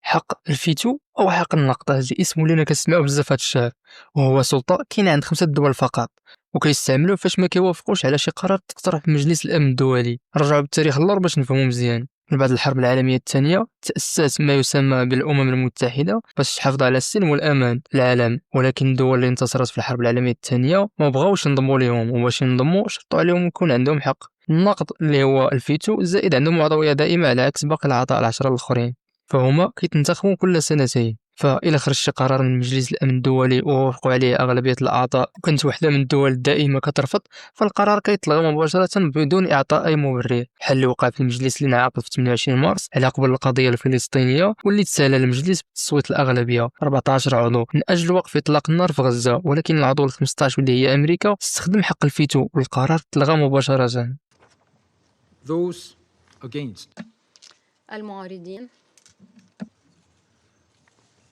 حق الفيتو أو حق النقد. هذا الاسم ولينا كنسمعوه بزاف هاد الشهر، وهو سلطة كاينة عند 5 دول فقط، وكيستعملوه فاش ما كيوافقوش على شي قرار تقترح في مجلس الأمن الدولي. نرجعوا بالتاريخ اللور باش نفهموا مزيان. من بعد الحرب العالمية الثانية تأسست ما يسمى بالأمم المتحدة باش تحافظ على السلم والأمان في العالم، ولكن الدول اللي انتصرت في الحرب العالمية الثانية ما بغاوش ينضموا ليهم، وباش ينضموا شرطوا عليهم يكون عندهم حق النقد اللي هو الفيتو، زائد عندهم عضوية دائمة على عكس باقي الأعضاء العشرة الآخرين، فهما كيتنتخبوا كل سنتين. فإلا خرج شي قرار من مجلس الأمن الدولي ووافقوا عليه أغلبية الأعضاء وكانت وحدة من الدول الدائمة كترفض، فالقرار كيتلغى مباشرة بدون إعطاء أي مبرر. بحال اللي وقع في المجلس اللي انعقد في 28 مارس على قبل القضية الفلسطينية، واللي تسالى المجلس بتصويت الأغلبية 14 عضو من أجل وقف إطلاق النار في غزة، ولكن العضو ال 15 واللي هي أمريكا استخدم حق الفيتو والقرار تلغى مباشرة. Those against. المعارضين.